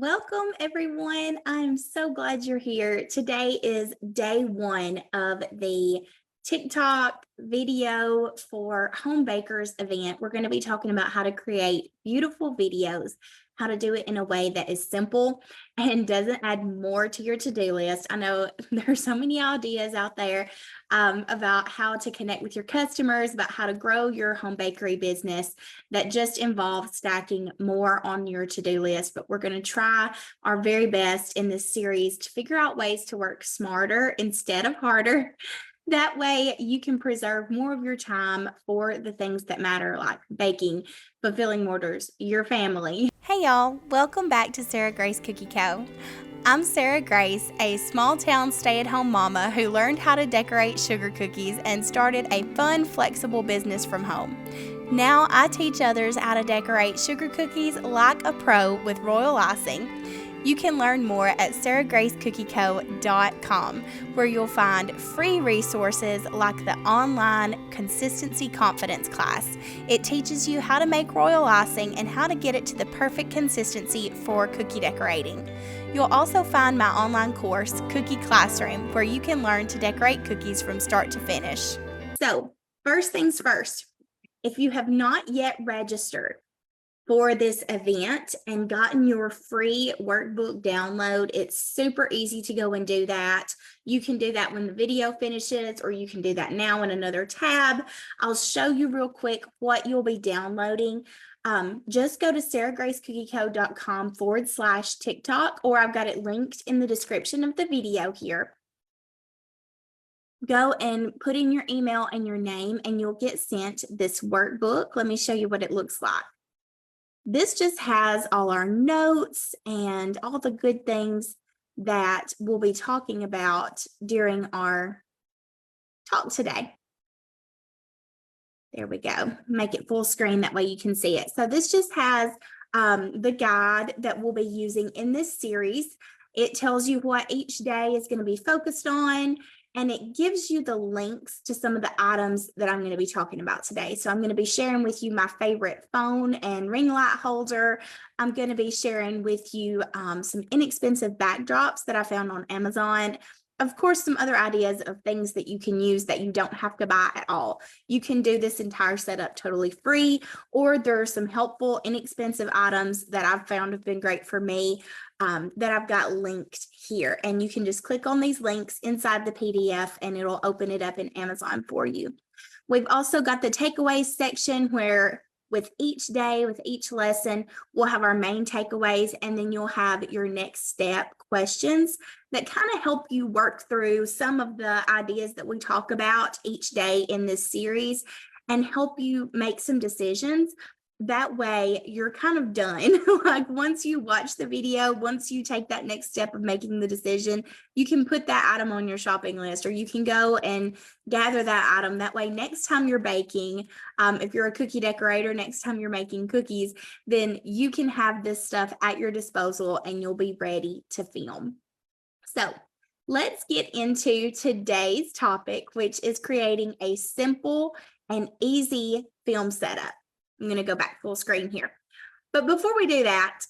Welcome, everyone. I'm so glad you're here. Today is day one of the TikTok video for home bakers event. We're going to be talking about how to create beautiful videos, how to do it in a way that is simple and doesn't add more to your to-do list. I know there's so many ideas out there about how to connect with your customers, about how to grow your home bakery business that just involve stacking more on your to-do list. But we're going to try our very best in this series to figure out ways to work smarter instead of harder. That way you can preserve more of your time for the things that matter, like baking, fulfilling orders, your family. Hey y'all, welcome back to Sarah Grace Cookie Co. I'm Sarah Grace, a small town stay-at-home mama who learned how to decorate sugar cookies and started a fun, flexible business from home. Now I teach others how to decorate sugar cookies like a pro with royal icing. You can learn more at sarahgracecookie.co.com, where you'll find free resources like the online Consistency Confidence class. It teaches you how to make royal icing and how to get it to the perfect consistency for cookie decorating. You'll also find my online course, Cookie Classroom, where you can learn to decorate cookies from start to finish. So, first things first, if you have not yet registered for this event and gotten your free workbook download, it's super easy to go and do that. You can do that when the video finishes, or you can do that now in another tab. I'll show you real quick what you'll be downloading. Just go to sarahgracecookie.com/TikTok, or I've got it linked in the description of the video here. Go and put in your email and your name, and you'll get sent this workbook. Let me show you what it looks like. This just has all our notes and all the good things that we'll be talking about during our talk today. There we go. Make it full screen, that way you can see it. So this just has the guide that we'll be using in this series. It tells you what each day is going to be focused on, and it gives you the links to some of the items that I'm going to be talking about today. So I'm going to be sharing with you my favorite phone and ring light holder. I'm going to be sharing with you some inexpensive backdrops that I found on Amazon. Of course, some other ideas of things that you can use that you don't have to buy at all. You can do this entire setup totally free, or there are some helpful, inexpensive items that I've found have been great for me that I've got linked here. And you can just click on these links inside the PDF and it'll open it up in Amazon for you. We've also got the takeaways section where with each day, with each lesson, we'll have our main takeaways, and then you'll have your next step questions that kind of help you work through some of the ideas that we talk about each day in this series and help you make some decisions. That way you're kind of done. Like once you watch the video, once you take that next step of making the decision, you can put that item on your shopping list, or you can go and gather that item. That way, next time you're baking, if you're a cookie decorator, next time you're making cookies, then you can have this stuff at your disposal and you'll be ready to film. So let's get into today's topic, which is creating a simple and easy film setup. I'm going to go back full screen here. But before we do that,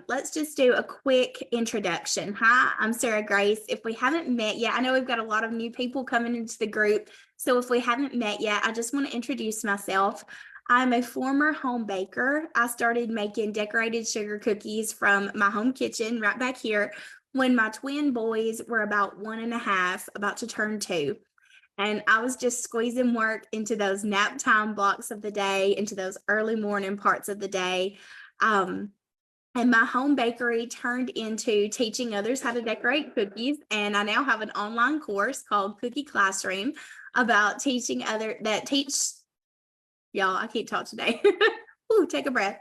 let's just do a quick introduction. Hi, I'm Sarah Grace. If we haven't met yet, I know we've got a lot of new people coming into the group. So if we haven't met yet, I just want to introduce myself. I'm a former home baker. I started making decorated sugar cookies from my home kitchen right back here when my twin boys were about 1.5, about to turn 2. And I was just squeezing work into those nap time blocks of the day, into those early morning parts of the day. And my home bakery turned into teaching others how to decorate cookies. And I now have an online course called Cookie Classroom about teaching y'all, I can't talk today. Ooh, take a breath.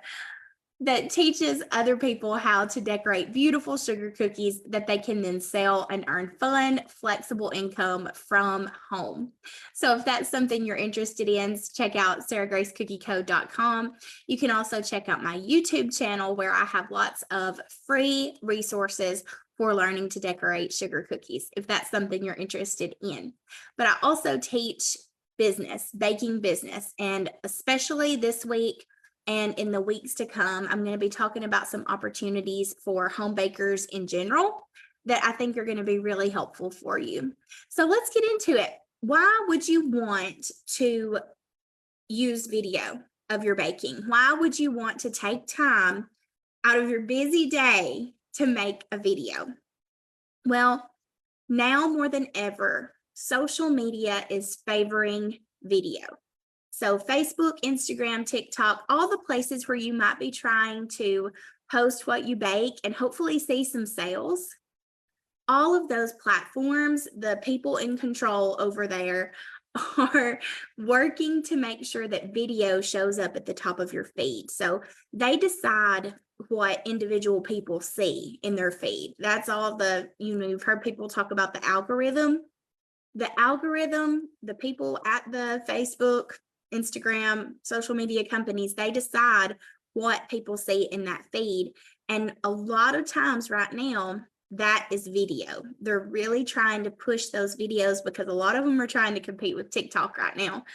That teaches other people how to decorate beautiful sugar cookies that they can then sell and earn fun, flexible income from home. So if that's something you're interested in, check out sarahgracecookie.co.com. You can also check out my YouTube channel, where I have lots of free resources for learning to decorate sugar cookies, if that's something you're interested in. But I also teach business, baking business, and especially this week, And in the weeks to come, I'm going to be talking about some opportunities for home bakers in general that I think are going to be really helpful for you. So let's get into it. Why would you want to use video of your baking? Why would you want to take time out of your busy day to make a video? Well, now more than ever, social media is favoring video. So Facebook, Instagram, TikTok, all the places where you might be trying to post what you bake and hopefully see some sales. All of those platforms, the people in control over there are working to make sure that video shows up at the top of your feed. So they decide what individual people see in their feed. That's all you've heard people talk about the algorithm. The algorithm, the people at the Facebook, Instagram, social media companies, they decide what people see in that feed. And a lot of times right now, that is video. They're really trying to push those videos because a lot of them are trying to compete with TikTok right now.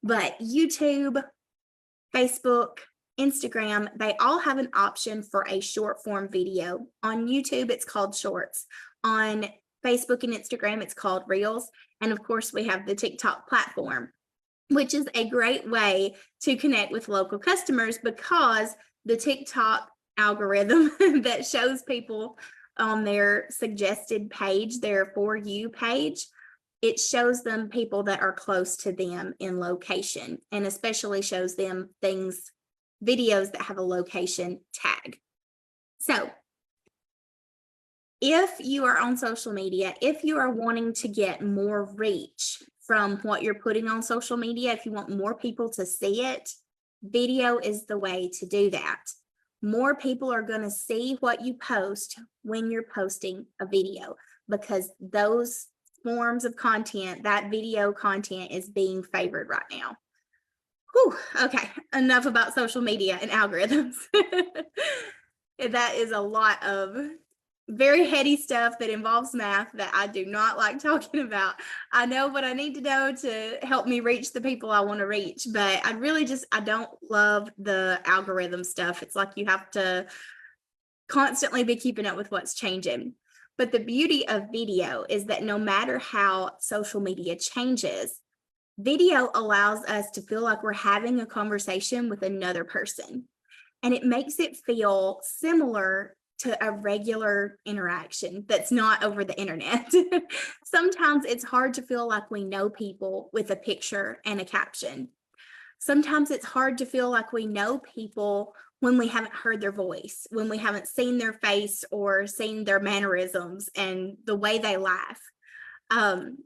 But YouTube, Facebook, Instagram, they all have an option for a short form video. On YouTube, it's called Shorts. On Facebook and Instagram, it's called Reels. And of course, we have the TikTok platform, which is a great way to connect with local customers because the TikTok algorithm that shows people on their suggested page, their For You page, it shows them people that are close to them in location, and especially shows them videos that have a location tag. So if you are on social media, if you are wanting to get more reach from what you're putting on social media, if you want more people to see it, video is the way to do that. More people are going to see what you post when you're posting a video because those forms of content, that video content is being favored right now. Whew, okay, enough about social media and algorithms. That is a lot of very heady stuff that involves math that I do not like talking about. I know what I need to know to help me reach the people I want to reach, but I don't love the algorithm stuff. It's like you have to constantly be keeping up with what's changing. But the beauty of video is that no matter how social media changes, video allows us to feel like we're having a conversation with another person. And it makes it feel similar to a regular interaction that's not over the internet. Sometimes it's hard to feel like we know people with a picture and a caption. Sometimes it's hard to feel like we know people when we haven't heard their voice, when we haven't seen their face or seen their mannerisms and the way they laugh.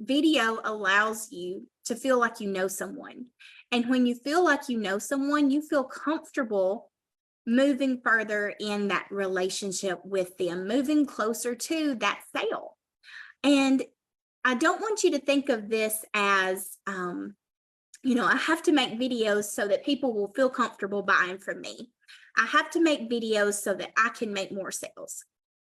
Video allows you to feel like you know someone. And when you feel like you know someone, you feel comfortable moving further in that relationship with them, moving closer to that sale. And I don't want you to think of this as, I have to make videos so that people will feel comfortable buying from me. I have to make videos so that I can make more sales.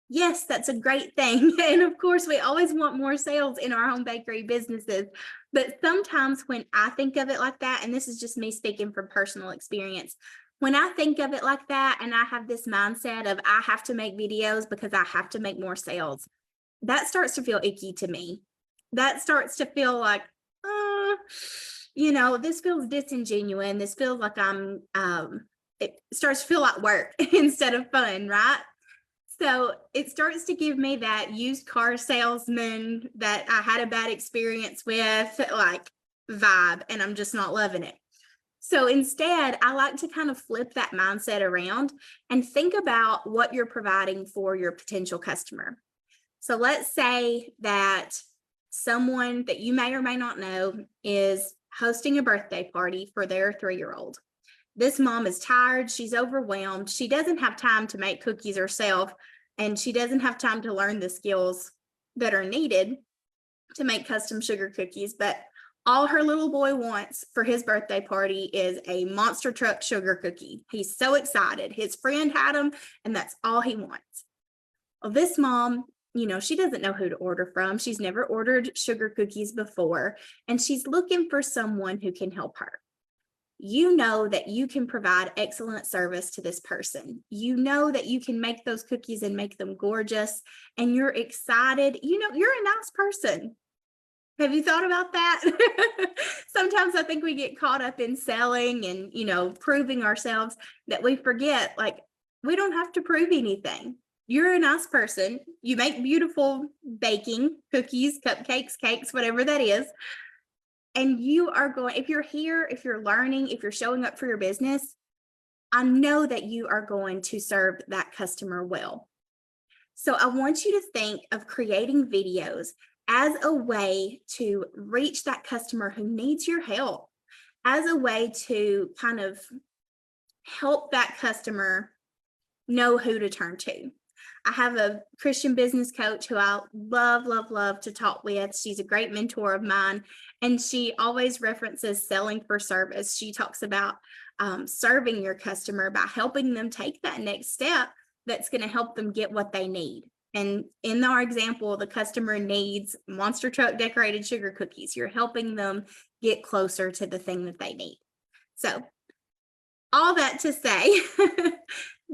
Yes, that's a great thing. And of course, we always want more sales in our home bakery businesses. But sometimes when I think of it like that, and this is just me speaking from personal experience, when I think of it like that, and I have this mindset of I have to make videos because I have to make more sales, that starts to feel icky to me. That starts to feel like, this feels disingenuous. This feels like it starts to feel like work instead of fun, right? So it starts to give me that used car salesman that I had a bad experience with, like vibe, and I'm just not loving it. So instead, I like to kind of flip that mindset around and think about what you're providing for your potential customer. So let's say that someone that you may or may not know is hosting a birthday party for their 3-year-old. This mom is tired. She's overwhelmed. She doesn't have time to make cookies herself, and she doesn't have time to learn the skills that are needed to make custom sugar cookies. But all her little boy wants for his birthday party is a monster truck sugar cookie. He's so excited. His friend had them, and that's all he wants. Well, this mom, she doesn't know who to order from. She's never ordered sugar cookies before, and she's looking for someone who can help her. you know that you can provide excellent service to this person. You know that you can make those cookies and make them gorgeous, and you're excited. You know, you're a nice person. Have you thought about that? Sometimes I think we get caught up in selling and, proving ourselves that we forget, like, we don't have to prove anything. You're a nice person. You make beautiful baking, cookies, cupcakes, cakes, whatever that is. And you are going, if you're here, if you're learning, if you're showing up for your business, I know that you are going to serve that customer well. So I want you to think of creating videos as a way to reach that customer who needs your help, as a way to kind of help that customer know who to turn to. I have a Christian business coach who I love, love, love to talk with. She's a great mentor of mine, and she always references selling for service. She talks about serving your customer by helping them take that next step that's going to help them get what they need. And in our example, the customer needs monster truck decorated sugar cookies. You're helping them get closer to the thing that they need. So all that to say,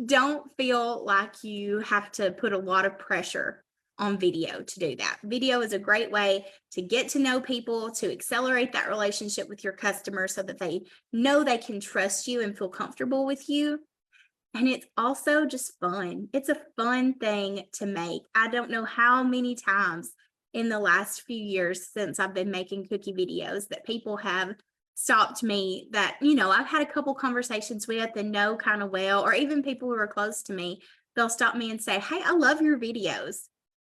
don't feel like you have to put a lot of pressure on video to do that. Video is a great way to get to know people, to accelerate that relationship with your customer so that they know they can trust you and feel comfortable with you. And it's also just fun. It's a fun thing to make. I don't know how many times in the last few years since I've been making cookie videos that people have stopped me that, I've had a couple conversations with and know kind of well, or even people who are close to me, they'll stop me and say, "Hey, I love your videos."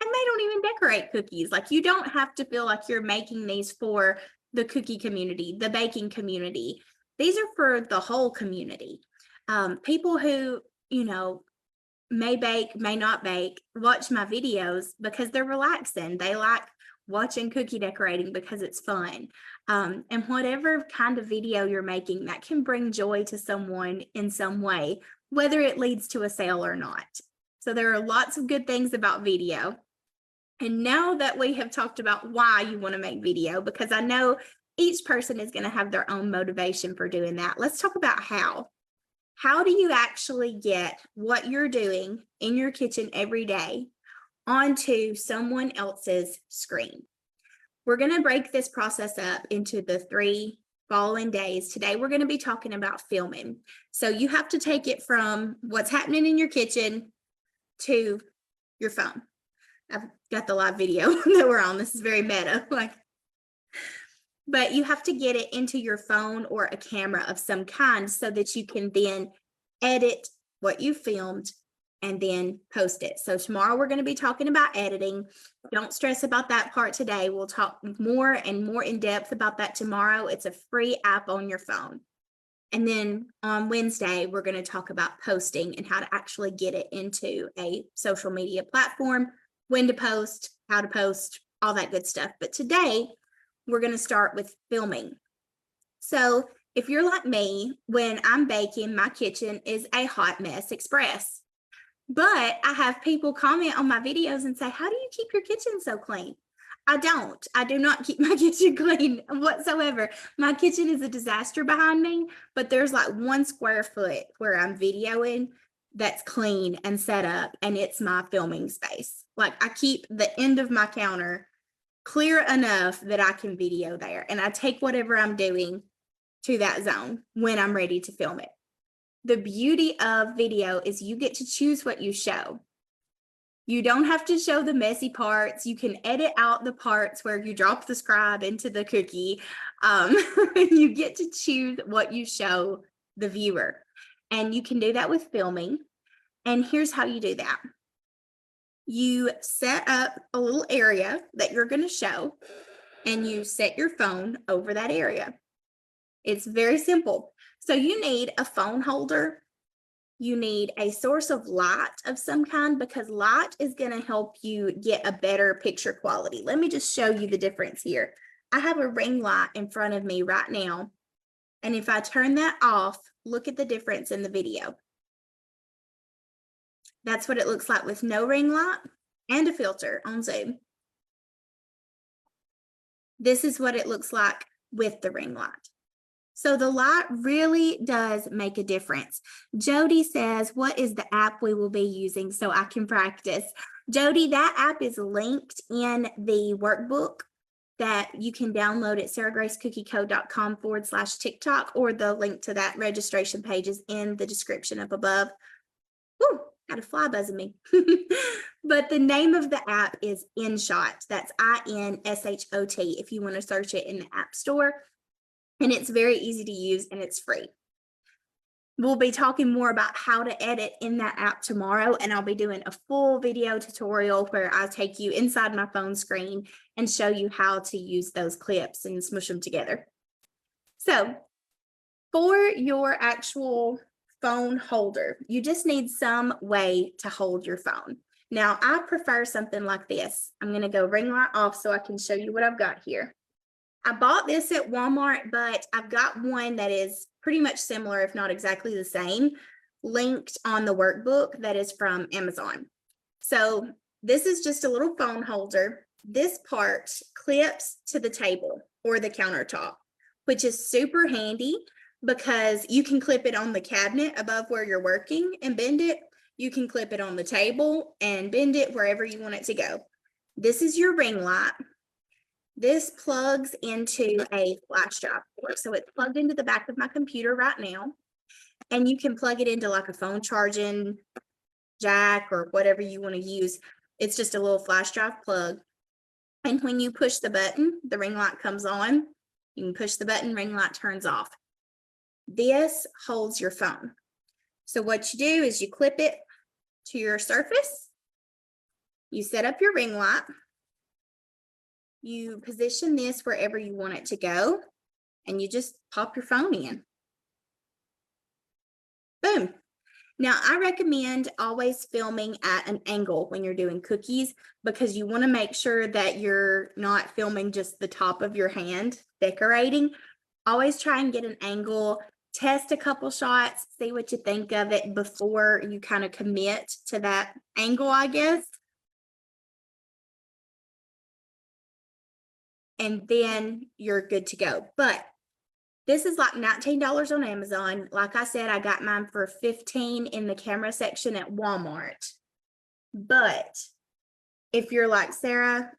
And they don't even decorate cookies. Like, you don't have to feel like you're making these for the cookie community, the baking community. These are for the whole community. People who, may bake, may not bake, watch my videos because they're relaxing. They like watching cookie decorating because it's fun. And whatever kind of video you're making, that can bring joy to someone in some way, whether it leads to a sale or not. So there are lots of good things about video. And now that we have talked about why you want to make video, because I know each person is going to have their own motivation for doing that, let's talk about how. How do you actually get what you're doing in your kitchen every day onto someone else's screen? We're going to break this process up into the 3 following days. Today, we're going to be talking about filming. So you have to take it from what's happening in your kitchen to your phone. I've got the live video that we're on. This is very meta. But you have to get it into your phone or a camera of some kind so that you can then edit what you filmed and then post it. So tomorrow we're going to be talking about editing. Don't stress about that part today. We'll talk more and more in depth about that tomorrow. It's a free app on your phone. And then on Wednesday, we're going to talk about posting and how to actually get it into a social media platform, when to post, how to post, all that good stuff. But today, we're going to start with filming. So if you're like me, when I'm baking, my kitchen is a hot mess express. But I have people comment on my videos and say, "How do you keep your kitchen so clean?" I do not keep my kitchen clean whatsoever. My kitchen is a disaster behind me, but there's like 1 square foot where I'm videoing that's clean and set up, and it's my filming space. Like, I keep the end of my counter clear enough that I can video there, and I take whatever I'm doing to that zone when I'm ready to film it. The beauty of video is you get to choose what you show. You don't have to show the messy parts. You can edit out the parts where you drop the scribe into the cookie. You get to choose what you show the viewer, and you can do that with filming. And here's how you do that. You set up a little area that you're going to show, and you set your phone over that area. It's very simple. So you need a phone holder. You need a source of light of some kind, because light is going to help you get a better picture quality. Let me just show you the difference here. I have a ring light in front of me right now. And if I turn that off, look at the difference in the video. That's what it looks like with no ring light and a filter on Zoom. This is what it looks like with the ring light. So the light really does make a difference. Jody says, what is the app we will be using so I can practice? Jody, that app is linked in the workbook that you can download at sarahgracecookiecode.com/TikTok, or the link to that registration page is in the description up above. Woo, got a fly buzzing me. But the name of the app is InShot. That's INSHOT if you want to search it in the App Store. And it's very easy to use and it's free. We'll be talking more about how to edit in that app tomorrow, and I'll be doing a full video tutorial where I take you inside my phone screen and show you how to use those clips and smush them together. So for your actual phone holder, you just need some way to hold your phone. Now, I prefer something like this. I'm going to go ring light off so I can show you what I've got here. I bought this at Walmart, but I've got one that is pretty much similar, if not exactly the same, linked on the workbook that is from Amazon. So this is just a little phone holder. This part clips to the table or the countertop, which is super handy because you can clip it on the cabinet above where you're working and bend it. You can clip it on the table and bend it wherever you want it to go. This is your ring light. This plugs into a flash drive. So it's plugged into the back of my computer right now. And you can plug it into like a phone charging jack or whatever you want to use. It's just a little flash drive plug. And when you push the button, the ring light comes on. You can push the button, ring light turns off. This holds your phone. So what you do is you clip it to your surface. You set up your ring light. You position this wherever you want it to go, and you just pop your phone in. Boom. Now, I recommend always filming at an angle when you're doing cookies because you want to make sure that you're not filming just the top of your hand decorating. Always try and get an angle, test a couple shots, see what you think of it before you kind of commit to that angle, I guess. And then you're good to go. But this is like $19 on Amazon. Like I said, I got mine for $15 in the camera section at Walmart. But if you're like, Sarah,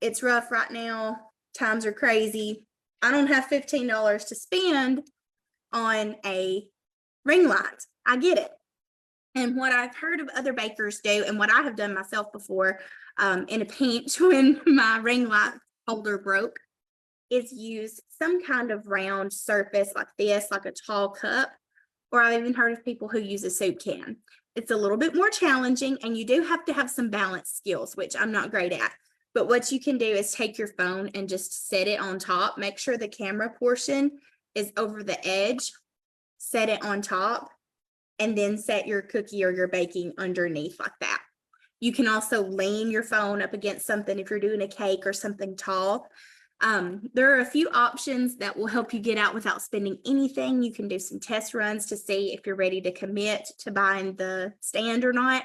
it's rough right now, times are crazy, I don't have $15 to spend on a ring light. I get it. And what I've heard of other bakers do, and what I have done myself before in a pinch when my ring light holder broke, is use some kind of round surface like this, like a tall cup, or I've even heard of people who use a soup can. It's a little bit more challenging, and you do have to have some balance skills, which I'm not great at. But what you can do is take your phone and just set it on top. Make sure the camera portion is over the edge, set it on top, and then set your cookie or your baking underneath like that. You can also lean your phone up against something if you're doing a cake or something tall. There are a few options that will help you get out without spending anything. You can do some test runs to see if you're ready to commit to buying the stand or not,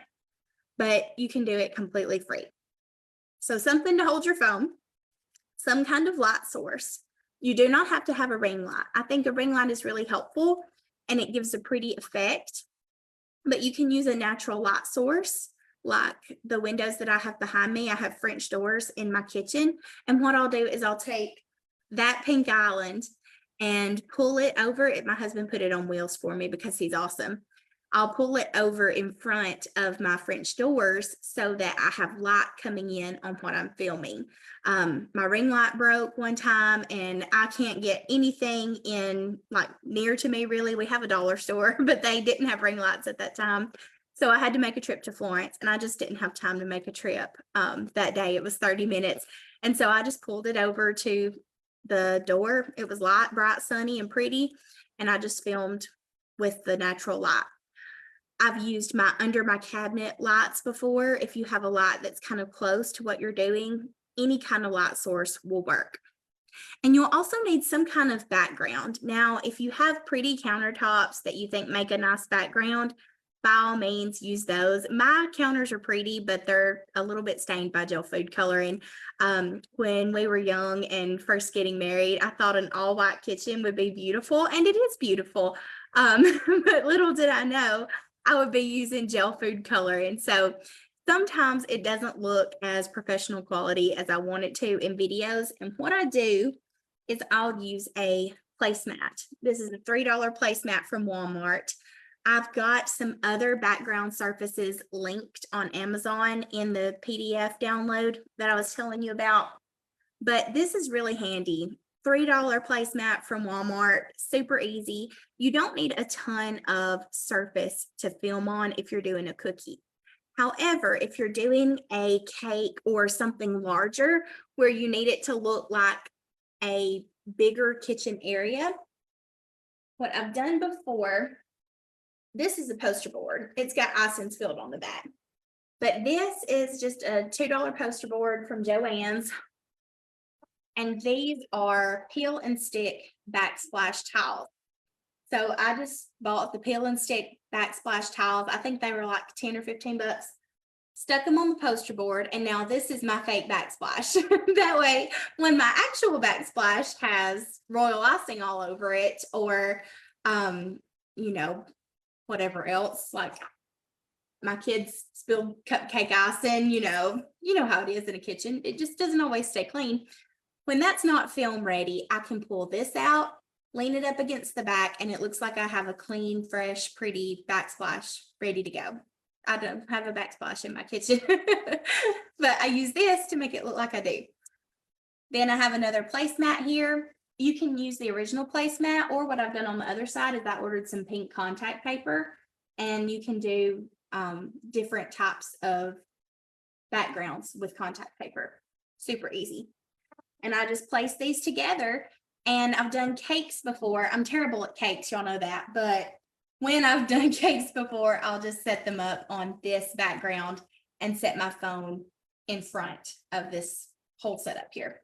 but you can do it completely free. So something to hold your phone, some kind of light source. You do not have to have a ring light. I think a ring light is really helpful and it gives a pretty effect, but you can use a natural light source. Like the windows that I have behind me, I have French doors in my kitchen. And what I'll do is I'll take that pink island and pull it over. My husband put it on wheels for me because he's awesome. I'll pull it over in front of my French doors so that I have light coming in on what I'm filming. My ring light broke one time and I can't get anything in like near to me really. We have a dollar store, but they didn't have ring lights at that time. So I had to make a trip to Florence and I just didn't have time to make a trip that day. It was 30 minutes. And so I just pulled it over to the door. It was light, bright, sunny, and pretty. And I just filmed with the natural light. I've used my under my cabinet lights before. If you have a light that's kind of close to what you're doing, any kind of light source will work. And you'll also need some kind of background. Now, if you have pretty countertops that you think make a nice background, by all means use those. My counters are pretty, but they're a little bit stained by gel food coloring. When we were young and first getting married, I thought an all white kitchen would be beautiful, and it is beautiful. But little did I know I would be using gel food coloring. So sometimes it doesn't look as professional quality as I want it to in videos. And what I do is I'll use a placemat. This is a $3 placemat from Walmart. I've got some other background surfaces linked on Amazon in the PDF download that I was telling you about, but this is really handy. $3 placemat from Walmart, super easy. You don't need a ton of surface to film on if you're doing a cookie. However, if you're doing a cake or something larger where you need it to look like a bigger kitchen area, what I've done before, this is a poster board. It's got icings filled on the back. But this is just a $2 poster board from Joann's. And these are peel and stick backsplash tiles. So I just bought the peel and stick backsplash tiles. I think they were like 10 or 15 bucks. Stuck them on the poster board, and now this is my fake backsplash. That way, when my actual backsplash has royal icing all over it, or you know, whatever else, like my kids spilled cupcake icing, you know how it is in a kitchen. It just doesn't always stay clean. When that's not film ready, I can pull this out, lean it up against the back, and it looks like I have a clean, fresh, pretty backsplash ready to go. I don't have a backsplash in my kitchen, but I use this to make it look like I do. Then I have another placemat here. You can use the original placemat, or what I've done on the other side is I ordered some pink contact paper, and you can do different types of backgrounds with contact paper. Super easy. And I just place these together, and I've done cakes before. I'm terrible at cakes, y'all know that, but when I've done cakes before, I'll just set them up on this background and set my phone in front of this whole setup here.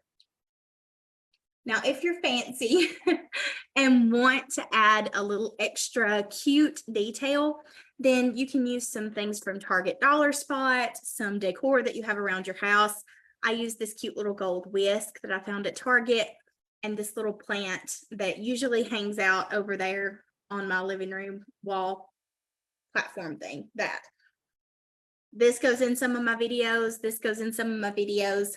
Now, if you're fancy and want to add a little extra cute detail, then you can use some things from Target Dollar Spot, some decor that you have around your house. I use this cute little gold whisk that I found at Target, and this little plant that usually hangs out over there on my living room wall platform thing. That this goes in some of my videos. This goes in some of my videos.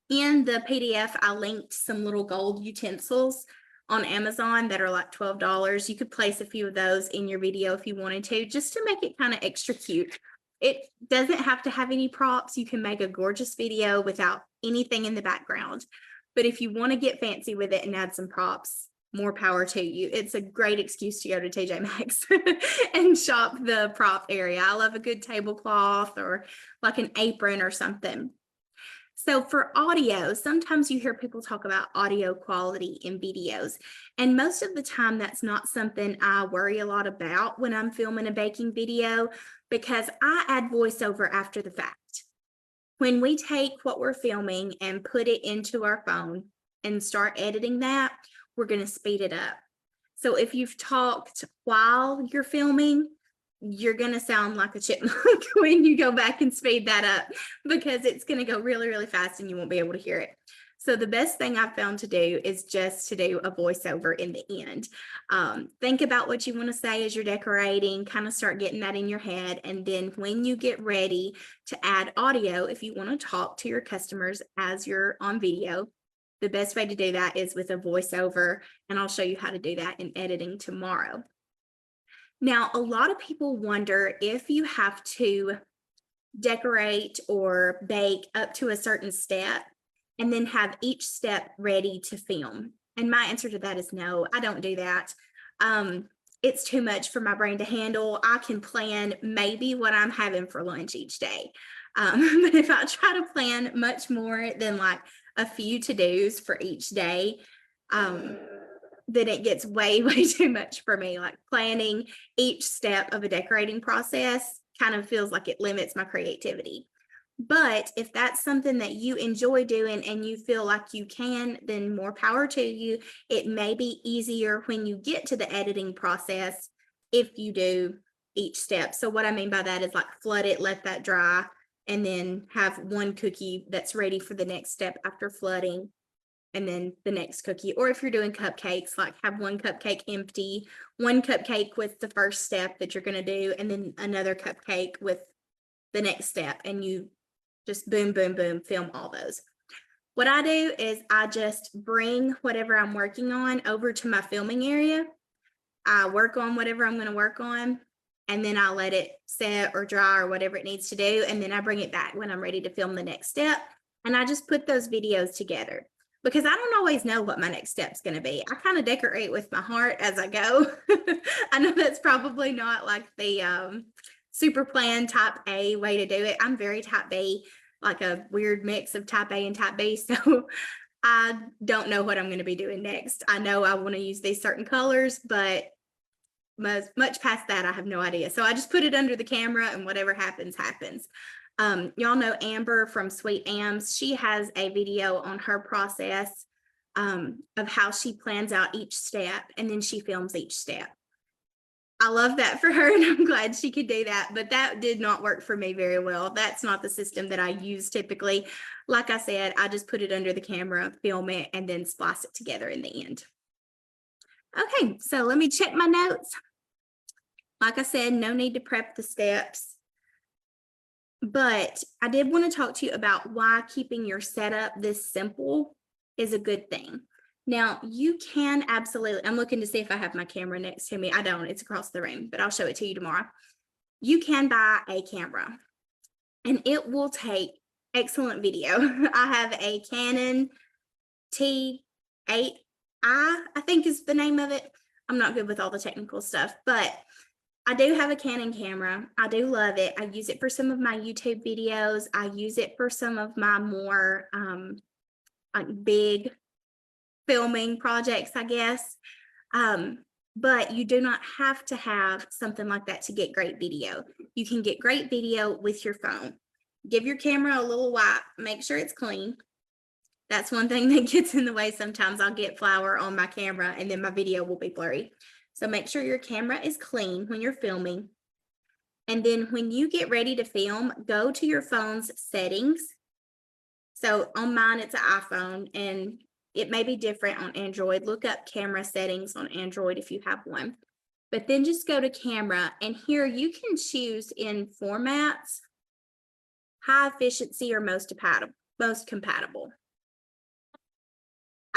In the PDF, I linked some little gold utensils on Amazon that are like $12. You could place a few of those in your video if you wanted to, just to make it kind of extra cute. It doesn't have to have any props. You can make a gorgeous video without anything in the background. But if you want to get fancy with it and add some props, more power to you. It's a great excuse to go to TJ Maxx and shop the prop area. I love a good tablecloth or like an apron or something. So for audio, sometimes you hear people talk about audio quality in videos, and most of the time that's not something I worry a lot about when I'm filming a baking video, because I add voiceover after the fact. When we take what we're filming and put it into our phone and start editing that, we're going to speed it up. So if you've talked while you're filming, you're going to sound like a chipmunk when you go back and speed that up, because it's going to go really, really fast and you won't be able to hear it. So the best thing I've found to do is just to do a voiceover in the end. Think about what you want to say as you're decorating, kind of start getting that in your head. And then when you get ready to add audio, if you want to talk to your customers as you're on video, the best way to do that is with a voiceover, and I'll show you how to do that in editing tomorrow. Now, a lot of people wonder if you have to decorate or bake up to a certain step and then have each step ready to film. And my answer to that is no, I don't do that. It's too much for my brain to handle. I can plan maybe what I'm having for lunch each day. But if I try to plan much more than like a few to-dos for each day, then it gets way, way too much for me. Like planning each step of a decorating process kind of feels like it limits my creativity. But if that's something that you enjoy doing and you feel like you can, then more power to you. It may be easier when you get to the editing process if you do each step. So what I mean by that is like flood it, let that dry, and then have one cookie that's ready for the next step after flooding, and then the next cookie. Or if you're doing cupcakes, like have one cupcake empty, one cupcake with the first step that you're going to do, and then another cupcake with the next step, and you just boom, boom, boom, film all those. What I do is I just bring whatever I'm working on over to my filming area. I work on whatever I'm going to work on, and then I let it set or dry or whatever it needs to do. And then I bring it back when I'm ready to film the next step. And I just put those videos together because I don't always know what my next step's going to be. I kind of decorate with my heart as I go. I know that's probably not like the super plan type A way to do it. I'm very type B, like a weird mix of type A and type B. So I don't know what I'm going to be doing next. I know I want to use these certain colors, but much past that, I have no idea. So I just put it under the camera, and whatever happens, happens. Y'all know Amber from Sweet Ams. She has a video on her process of how she plans out each step, and then she films each step. I love that for her, and I'm glad she could do that, but that did not work for me very well. That's not the system that I use typically. Like I said, I just put it under the camera, film it, and then splice it together in the end. Okay, so let me check my notes. Like I said, no need to prep the steps, but I did want to talk to you about why keeping your setup this simple is a good thing. Now, you can absolutely, I'm looking to see if I have my camera next to me. I don't, it's across the room, but I'll show it to you tomorrow. You can buy a camera, and it will take excellent video. I have a Canon T8i, I think is the name of it. I'm not good with all the technical stuff, but I do have a Canon camera. I do love it. I use it for some of my YouTube videos. I use it for some of my more like big filming projects, I guess. But you do not have to have something like that to get great video. You can get great video with your phone. Give your camera a little wipe, make sure it's clean. That's one thing that gets in the way sometimes. I'll get flour on my camera and then my video will be blurry. So make sure your camera is clean when you're filming. And then when you get ready to film, go to your phone's settings. So on mine, it's an iPhone, and it may be different on Android. Look up camera settings on Android if you have one. But then just go to camera, and here you can choose in formats, high efficiency or most compatible.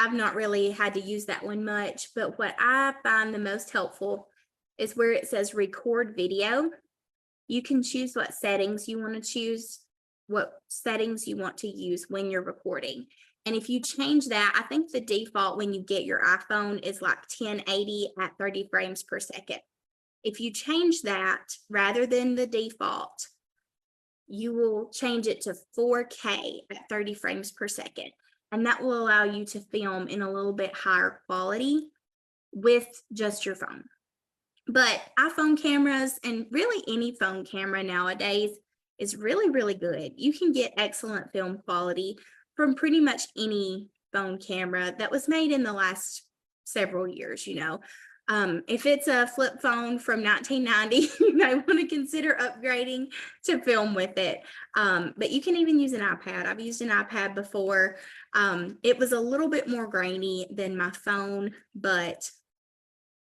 I've not really had to use that one much, but what I find the most helpful is where it says record video. You can choose what settings you want to choose, what settings you want to use when you're recording. And if you change that, I think the default when you get your iPhone is like 1080 at 30 frames per second. If you change that rather than the default, you will change it to 4K at 30 frames per second. And that will allow you to film in a little bit higher quality with just your phone. But iPhone cameras, and really any phone camera nowadays, is really, really good. You can get excellent film quality from pretty much any phone camera that was made in the last several years, you know. If it's a flip phone from 1990, you may want to consider upgrading to film with it. But you can even use an iPad. I've used an iPad before. It was a little bit more grainy than my phone, but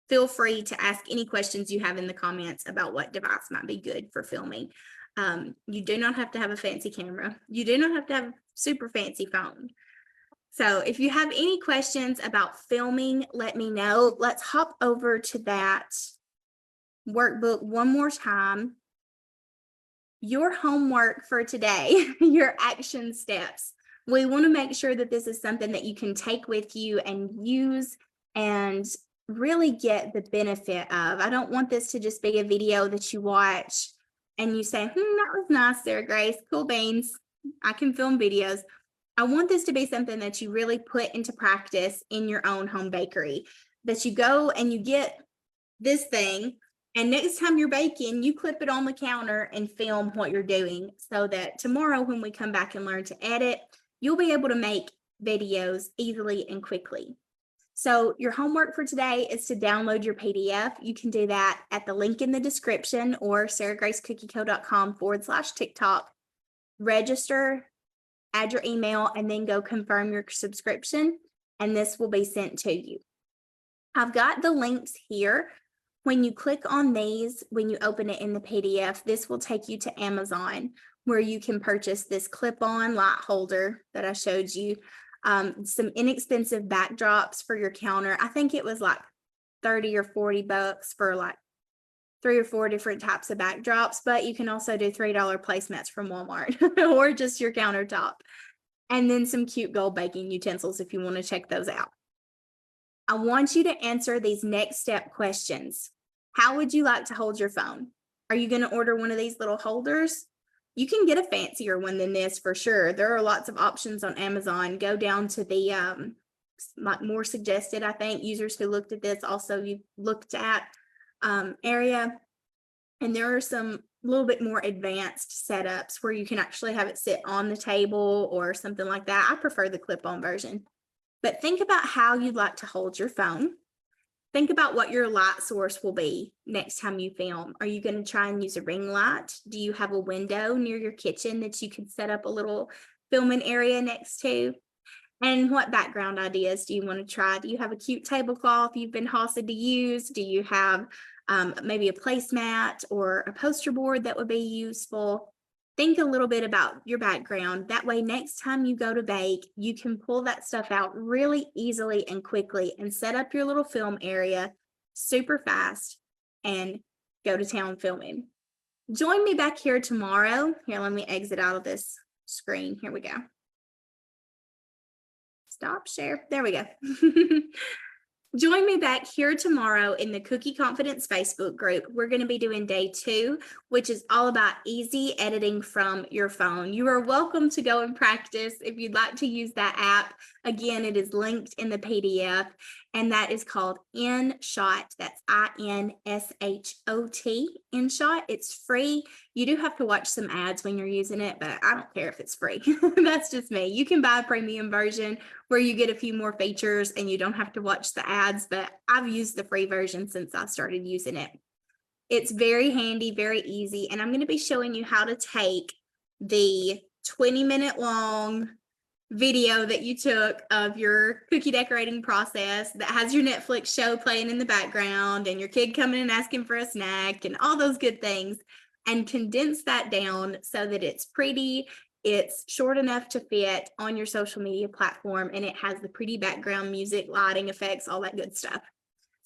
feel free to ask any questions you have in the comments about what device might be good for filming. You do not have to have a fancy camera. You do not have to have a super fancy phone. So if you have any questions about filming, let me know. Let's hop over to that workbook one more time. Your homework for today, your action steps. We want to make sure that this is something that you can take with you and use and really get the benefit of. I don't want this to just be a video that you watch and you say, that was nice, Sarah Grace, cool beans. I can film videos. I want this to be something that you really put into practice in your own home bakery, that you go and you get this thing, and next time you're baking, you clip it on the counter and film what you're doing, so that tomorrow when we come back and learn to edit, you'll be able to make videos easily and quickly. So your homework for today is to download your PDF. You can do that at the link in the description or sarahgracecookieco.com/TikTok. Register, add your email, and then go confirm your subscription, and this will be sent to you. I've got the links here. When you click on these, when you open it in the PDF, this will take you to Amazon, where you can purchase this clip-on light holder that I showed you, some inexpensive backdrops for your counter. I think it was like 30 or 40 bucks for like 3 or 4 different types of backdrops, but you can also do $3 placemats from Walmart or just your countertop. And then some cute gold baking utensils if you want to check those out. I want you to answer these next step questions. How would you like to hold your phone? Are you going to order one of these little holders? You can get a fancier one than this for sure. There are lots of options on Amazon. Go down to the more suggested, I think, users who looked at this also you looked at area. And there are some little bit more advanced setups where you can actually have it sit on the table or something like that. I prefer the clip-on version. But think about how you'd like to hold your phone. Think about what your light source will be next time you film. Are you going to try and use a ring light? Do you have a window near your kitchen that you can set up a little filming area next to? And what background ideas do you want to try? Do you have a cute tablecloth you've been hossing to use? Do you have maybe a placemat or a poster board that would be useful? Think a little bit about your background. That way, next time you go to bake, you can pull that stuff out really easily and quickly and set up your little film area super fast and go to town filming. Join me back here tomorrow. Here, let me exit out of this screen. Here we go. Stop share. There we go. Join me back here tomorrow in the Cookie Confidence Facebook group. We're going to be doing day 2, which is all about easy editing from your phone. You are welcome to go and practice if you'd like to use that app. Again, it is linked in the PDF, and that is called InShot. That's InShot, InShot. It's free. You do have to watch some ads when you're using it, but I don't care if it's free. That's just me. You can buy a premium version where you get a few more features and you don't have to watch the ads, but I've used the free version since I started using it. It's very handy, very easy, and I'm going to be showing you how to take the 20-minute long video that you took of your cookie decorating process that has your Netflix show playing in the background and your kid coming and asking for a snack and all those good things, and condense that down so that it's pretty, it's short enough to fit on your social media platform, and it has the pretty background music, lighting effects, all that good stuff.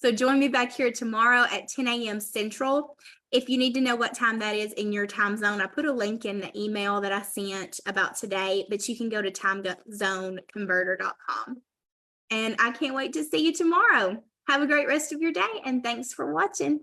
So join me back here tomorrow at 10 a.m. Central. If you need to know what time that is in your time zone, I put a link in the email that I sent about today, but you can go to timezoneconverter.com. And I can't wait to see you tomorrow. Have a great rest of your day, and thanks for watching.